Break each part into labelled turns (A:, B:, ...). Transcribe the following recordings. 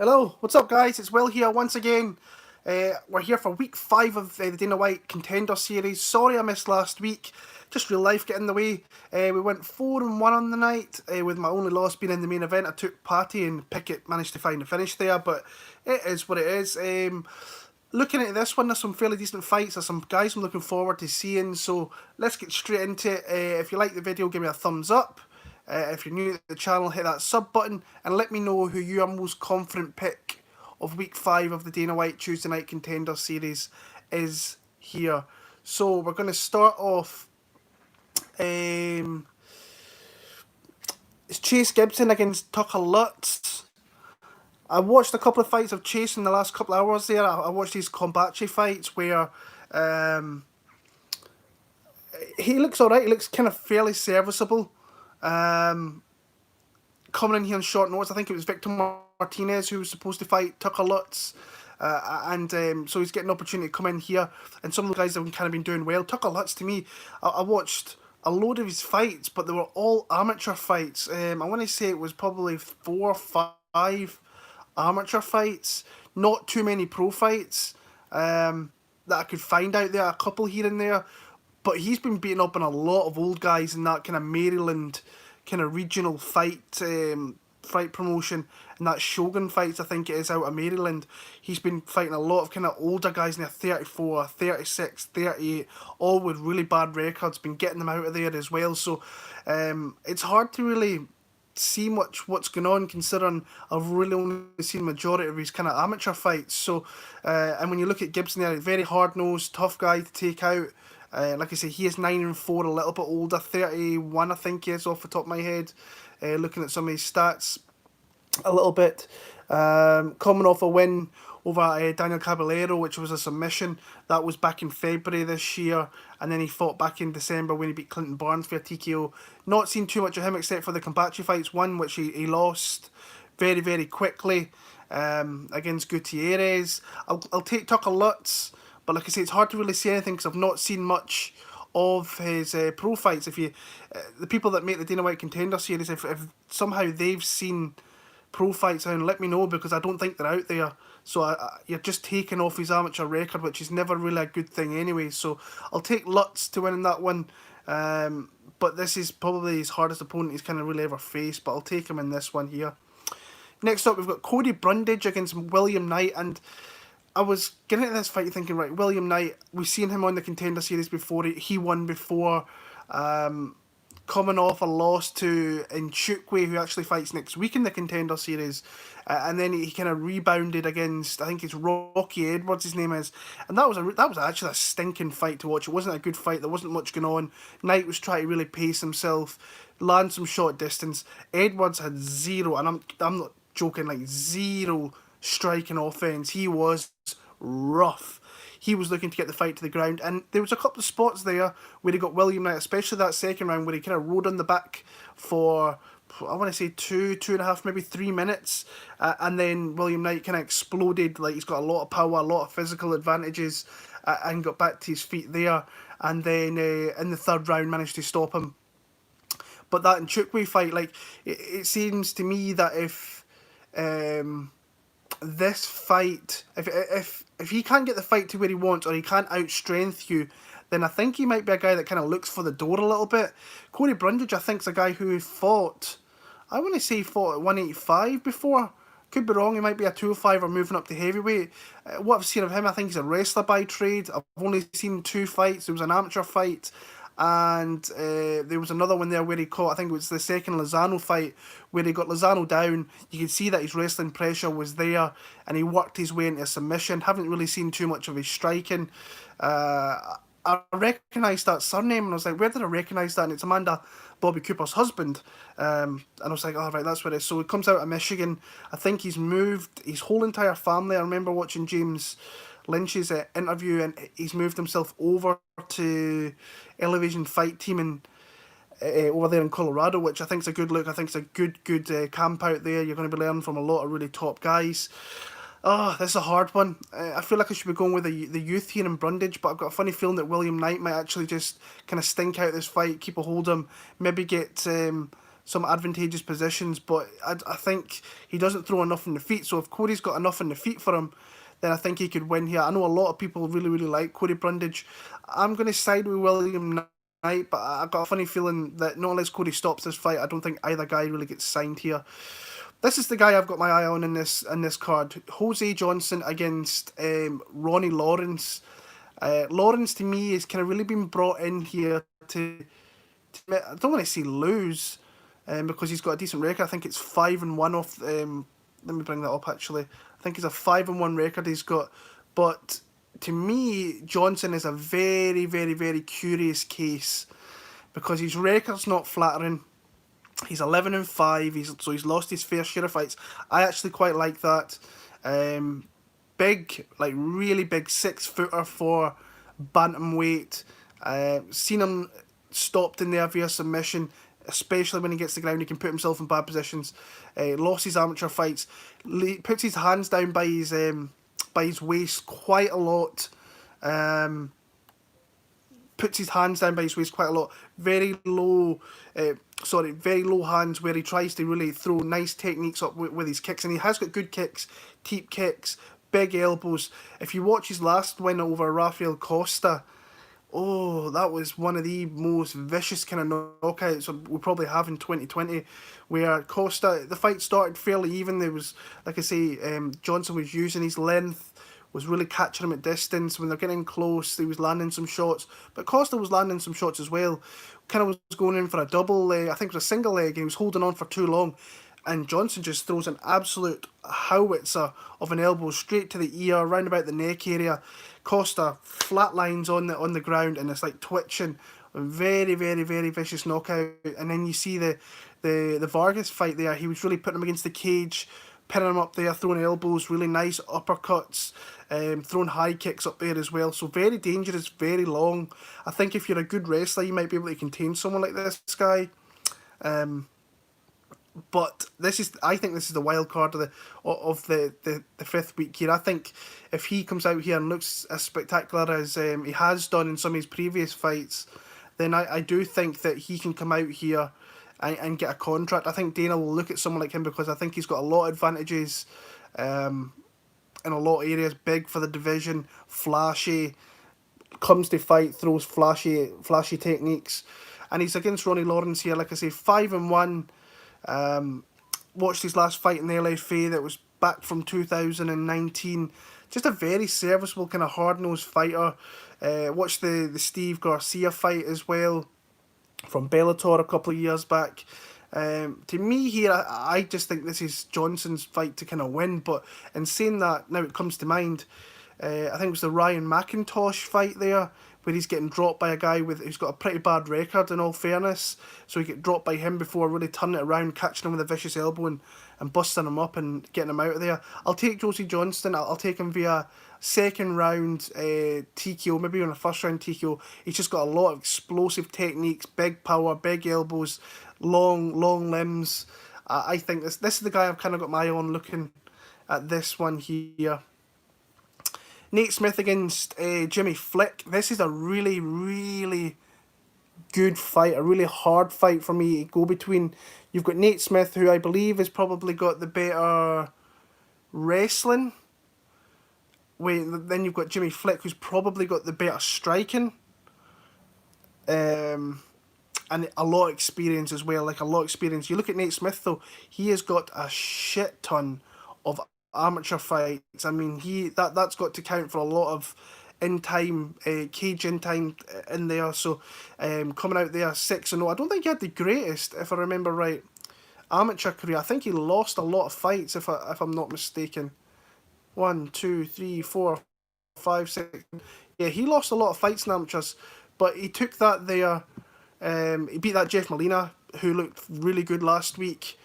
A: Hello, what's up, guys? It's Will here once again. We're here for week 5 of the Dana White Contender series. Sorry I missed last week, just real life getting in the way. We went 4-1 on the night, with my only loss being in the main event. I took Patty and Pickett managed to find a finish there, but it is what it is. Looking at this one, there's some fairly decent fights. There's some guys I'm looking forward to seeing, so let's get straight into it. If you like the video, give me a thumbs up. If you're new to the channel, hit that sub button and let me know who your most confident pick of week 5 of the Dana White Tuesday Night Contender series is here. So we're going to start off. It's Chase Gibson against Tucker Lutz. I watched a couple of fights of Chase in the last couple of hours there. I watched these Combachi fights where he looks alright. He looks kind of fairly serviceable. Coming in here on short notice, I think it was Victor Martinez who was supposed to fight Tucker Lutz. So he's getting an opportunity to come in here. And some of the guys have kind of been doing well. Tucker Lutz, to me, I watched a load of his fights, but they were all amateur fights. I want to say it was probably 4 or 5 amateur fights. Not too many pro fights that I could find out there. A couple here and there. But he's been beating up on a lot of old guys in that kind of Maryland kind of regional fight promotion, and that Shogun fights, I think it is, out of Maryland. He's been fighting a lot of kind of older guys in their 34, 36, 38, all with really bad records, been getting them out of there as well. So it's hard to really see much what's going on, considering I've really only seen the majority of his kind of amateur fights. So and when you look at Gibson there, very hard-nosed, tough guy to take out. Like I say, he is 9-4, a little bit older, 31 I think he is off the top of my head, looking at some of his stats a little bit. Coming off a win over Daniel Caballero, which was a submission. That was back in February this year, and then he fought back in December when he beat Clinton Barnes for a TKO. Not seen too much of him except for the Combachi fights, one which he lost very, very quickly against Gutierrez. I'll take Tucker Lutz. But like I say, it's hard to really say anything because I've not seen much of his pro fights. If you, the people that make the Dana White Contender series, if somehow they've seen pro fights, then let me know, because I don't think they're out there. So you're just taking off his amateur record, which is never really a good thing anyway. So I'll take Lutz to win in that one. But this is probably his hardest opponent he's kind of really ever faced. But I'll take him in this one here. Next up, we've got Cody Brundage against William Knight, and I was getting into this fight thinking, right, William Knight, we've seen him on the Contender series before. He won before, coming off a loss to Nchukwi, who actually fights next week in the Contender series. And then he kind of rebounded against, I think it's Rocky Edwards, his name is. And that was actually a stinking fight to watch. It wasn't a good fight. There wasn't much going on. Knight was trying to really pace himself, land some short distance. Edwards had zero, and I'm not joking, like zero striking offense. He was rough. He was looking to get the fight to the ground, and there was a couple of spots there where he got William Knight, especially that second round where he kind of rode on the back for, I want to say 2.5, maybe 3 minutes, and then William Knight kind of exploded. Like, he's got a lot of power, a lot of physical advantages, and got back to his feet there, and then in the third round managed to stop him. But that Nchukwi fight, like, it seems to me that if this fight, if he can't get the fight to where he wants, or he can't outstrength you, then I think he might be a guy that kind of looks for the door a little bit. Cody Brundage, I think, is a guy who fought, I want to say he fought at 185 before. Could be wrong, he might be a 205 or moving up to heavyweight. What I've seen of him, I think he's a wrestler by trade. I've only seen 2 fights. There was an amateur fight, and there was another one there where he caught, I think it was the second Lozano fight, where he got Lozano down. You could see that his wrestling pressure was there, and he worked his way into a submission. Haven't really seen too much of his striking. I recognised that surname, and I was like, where did I recognise that? And it's Amanda Bobby Cooper's husband. And I was like, oh, right, that's where it is. So it comes out of Michigan. I think he's moved his whole entire family. I remember watching James Lynch's interview, and he's moved himself over to Elevation Fight Team and over there in Colorado, which I think is a good look. I think it's a good camp out there. You're going to be learning from a lot of really top guys. Oh, this is a hard one. I feel like I should be going with the youth here in Brundage, but I've got a funny feeling that William Knight might actually just kind of stink out this fight, keep a hold of him, maybe get some advantageous positions, but I think he doesn't throw enough in the feet. So if Cody's got enough in the feet for him, then I think he could win here. I know a lot of people really, really like Cody Brundage. I'm going to side with William Knight, but I've got a funny feeling that not unless Cody stops this fight, I don't think either guy really gets signed here. This is the guy I've got my eye on in this card. Jose Johnson against Ronnie Lawrence. Lawrence, to me, has kind of really been brought in here to I don't want to say lose, because he's got a decent record. I think it's 5-1 off. Let me bring that up. Actually, I think it's a 5-1 record he's got. But to me, Johnson is a very, very, very curious case because his record's not flattering. He's 11-5. So he's lost his fair share of fights. I actually quite like that. Big, like really big 6-footer for bantamweight. Seen him stopped in there via submission, especially when he gets to the ground. He can put himself in bad positions. Lost his amateur fights. Puts his hands down by his waist quite a lot. Puts his hands down by his waist quite a lot. Very low hands where he tries to really throw nice techniques up with his kicks. And he has got good kicks, teep kicks, big elbows. If you watch his last win over Rafael Costa, oh, that was one of the most vicious kind of knockouts we probably have in 2020, where Costa, the fight started fairly even. There was, like I say, Johnson was using his length, was really catching him at distance. When they're getting close, he was landing some shots. But Costa was landing some shots as well. Kind of was going in for a double leg. I think it was a single leg, and he was holding on for too long. And Johnson just throws an absolute howitzer of an elbow straight to the ear, round about the neck area. Costa flatlines on the ground, and it's like twitching. Very, very, very vicious knockout. And then you see the Vargas fight there. He was really putting him against the cage, pinning him up there, throwing elbows, really nice uppercuts, throwing high kicks up there as well. So very dangerous, very long. I think if you're a good wrestler, you might be able to contain someone like this guy. But I think this is the wild card of the fifth week here. I think if he comes out here and looks as spectacular as he has done in some of his previous fights, then I do think that he can come out here and get a contract. I think Dana will look at someone like him because I think he's got a lot of advantages in a lot of areas. Big for the division, flashy, comes to fight, throws flashy techniques. And he's against Ronnie Lawrence here, like I say, 5-1. Watched his last fight in the LFA that was back from 2019. Just a very serviceable kind of hard-nosed fighter. Watched the Steve Garcia fight as well from Bellator a couple of years back. To me here, I just think this is Johnson's fight to kind of win. But in saying that, now it comes to mind, I think it was the Ryan McIntosh fight there, where he's getting dropped by a guy who's got a pretty bad record, in all fairness. So he get dropped by him before really turning it around, catching him with a vicious elbow and busting him up and getting him out of there. I'll take Josie Johnston. I'll take him via second round TKO, maybe on a first round TKO. He's just got a lot of explosive techniques, big power, big elbows, long limbs. I think this is the guy I've kind of got my eye on looking at this one here. Nate Smith against Jimmy Flick. This is a really, really good fight, a really hard fight for me to go between. You've got Nate Smith, who I believe has probably got the better wrestling. Then you've got Jimmy Flick, who's probably got the better striking. And a lot of experience as well, like a lot of experience. You look at Nate Smith, though, he has got a shit ton of amateur fights. I mean, that's got to count for a lot of cage in time in there. So coming out there 6-0. I don't think he had the greatest, if I remember right, amateur career. I think he lost a lot of fights, if I'm not mistaken. 1, 2, 3, 4, 5, 6. Yeah, he lost a lot of fights in amateurs, but he took that there. He beat that Jeff Molina, who looked really good last week.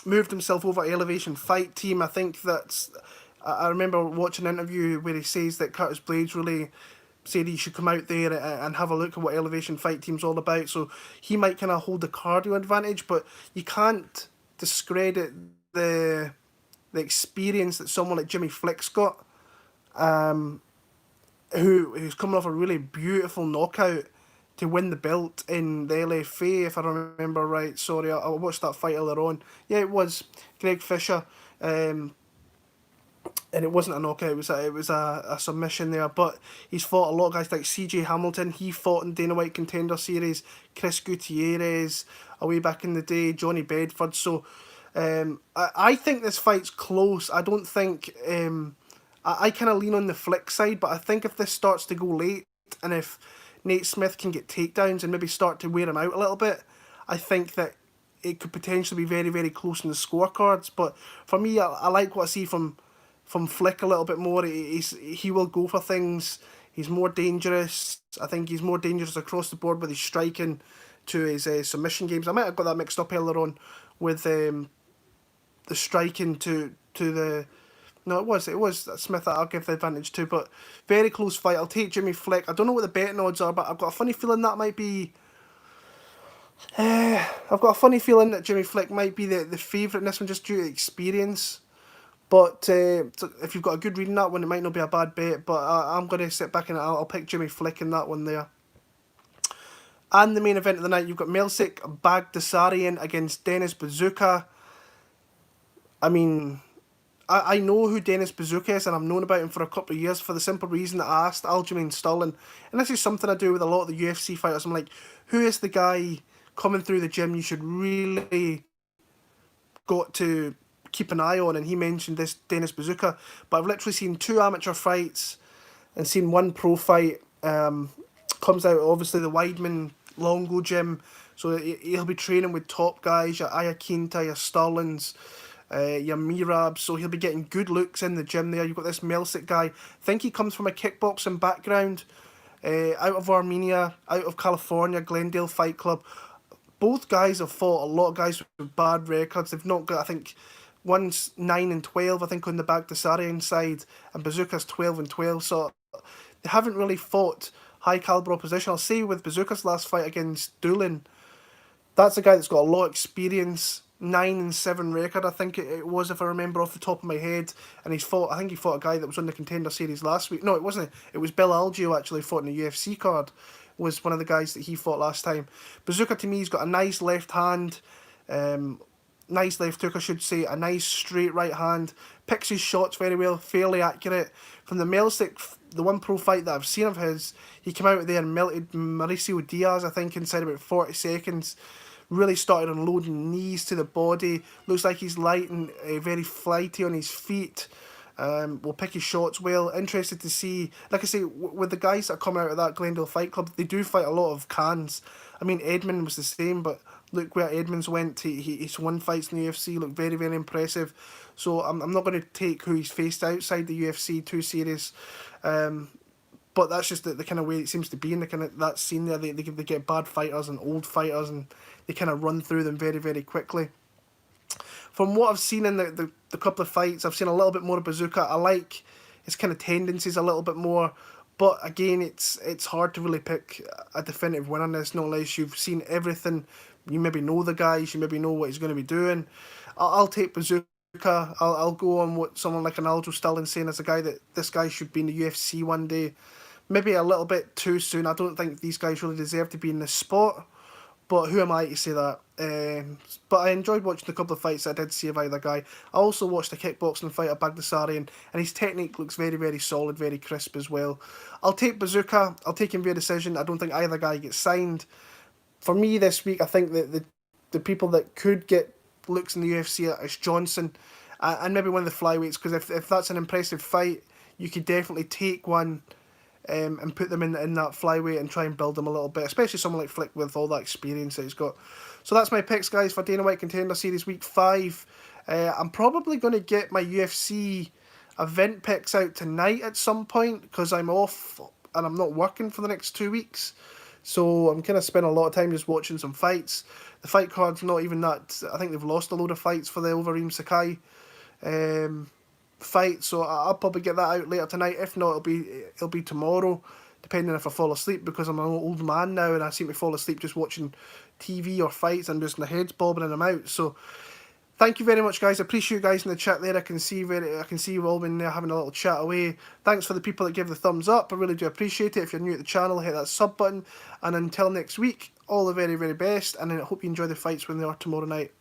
A: Moved himself over to Elevation Fight Team. I think I remember watching an interview where he says that Curtis Blades really said he should come out there and have a look at what Elevation Fight Team's all about. So he might kind of hold the cardio advantage, but you can't discredit the experience that someone like Jimmy Flick's got, who's coming off a really beautiful knockout to win the belt in the LFA, if I remember right. Sorry, I watched that fight earlier on. Yeah, it was Greg Fisher, and it wasn't a knockout. It was a submission there. But he's fought a lot of guys like C.J. Hamilton. He fought in Dana White Contender Series. Chris Gutierrez, way back in the day. Johnny Bedford. So I think this fight's close. I don't think. I kind of lean on the Flick side, but I think if this starts to go late, and if Nate Smith can get takedowns and maybe start to wear him out a little bit, I think that it could potentially be very, very close in the scorecards. But for me, I like what I see from Flick a little bit more. He will go for things. He's more dangerous. I think he's more dangerous across the board with his striking to his submission games. I might have got that mixed up earlier on with the striking to the... No, it was Smith that I'll give the advantage to, but very close fight. I'll take Jimmy Flick. I don't know what the betting odds are, but I've got a funny feeling that might be... I've got a funny feeling that Jimmy Flick might be the favourite in this one just due to experience. But so if you've got a good reading that one, it might not be a bad bet, but I'm going to sit back and I'll pick Jimmy Flick in that one there. And the main event of the night, you've got Melsik Baghdasarian against Dennis Bozuka. I mean... I know who Dennis Bozuka is, and I've known about him for a couple of years for the simple reason that I asked Aljamain Sterling, and this is something I do with a lot of the UFC fighters. I'm like, who is the guy coming through the gym you should really got to keep an eye on? And he mentioned this Dennis Bozuka, but I've literally seen 2 amateur fights and seen 1 pro fight. Comes out obviously the Weidman Longo gym, so he'll be training with top guys, your Iaquinta, your Sterlings, your Mirab, so he'll be getting good looks in the gym there. You've got this Melsik guy. I think he comes from a kickboxing background, out of Armenia, out of California, Glendale Fight Club. Both guys have fought a lot of guys with bad records. They've not got, I think, one's 9-12, I think, on the Baghdasarian side, and Bozuka's 12-12, so they haven't really fought high caliber opposition. I'll say with Bozuka's last fight against Doolin, that's a guy that's got a lot of experience. 9-7 record, I think it was, if I remember off the top of my head. And I think he fought a guy that was on the Contender Series last week. No, it wasn't. It was Bill Algeo actually fought in the UFC card. Was one of the guys that he fought last time. Bozuka to me, he's got a nice left hand, nice left hook I should say, a nice straight right hand, picks his shots very well, fairly accurate. From the Melsik, the 1 pro fight that I've seen of his, he came out there and melted Mauricio Diaz, I think, inside about 40 seconds. Really started unloading knees to the body. Looks like he's light and very flighty on his feet. Will pick his shots well. Interested to see, like I say, with the guys that come out of that Glendale Fight Club, they do fight a lot of cans. I mean, Edmund was the same, but look where Edmund's went. He's won fights in the UFC, looked very, very impressive. So I'm not going to take who he's faced outside the UFC too serious. But that's just the kind of way it seems to be in the kind of that scene there. They get bad fighters and old fighters, and they kind of run through them very, very quickly. From what I've seen in the couple of fights, I've seen a little bit more of Bozuka. I like his kind of tendencies a little bit more. But again, it's hard to really pick a definitive winner in this, not unless you've seen everything. You maybe know the guys, you maybe know what he's going to be doing. I'll take Bozuka. I'll go on what someone like an Aljo Sterling saying as a guy that this guy should be in the UFC one day. Maybe a little bit too soon. I don't think these guys really deserve to be in this spot. But who am I to say that? But I enjoyed watching a couple of fights I did see of either guy. I also watched a kickboxing fight of Baghdasarian, and his technique looks very, very solid, very crisp as well. I'll take Bozuka. I'll take him via decision. I don't think either guy gets signed. For me this week, I think that the people that could get looks in the UFC is Johnson and maybe one of the flyweights, because if that's an impressive fight, you could definitely take one and put them in that flyweight and try and build them a little bit, especially someone like Flick with all that experience that he's got. So that's my picks, guys, for Dana White Contender Series Week 5. I'm probably going to get my UFC event picks out tonight at some point, because I'm off and I'm not working for the next 2 weeks. So I'm kind of spending a lot of time just watching some fights. The fight card's not even that... I think they've lost a load of fights for the Overeem Sakai fight, so I'll probably get that out later tonight. If not, it'll be tomorrow, depending if I fall asleep, because I'm an old man now and I seem to fall asleep just watching TV or fights and just my head's bobbing and I'm out. So Thank you very much, guys. I appreciate you guys in the chat there. I can see you all been there having a little chat away. Thanks for the people that give the thumbs up. I really do appreciate it. If you're new to the channel, hit that sub button. And until next week, all the very, very best. And I hope you enjoy the fights when they are tomorrow night.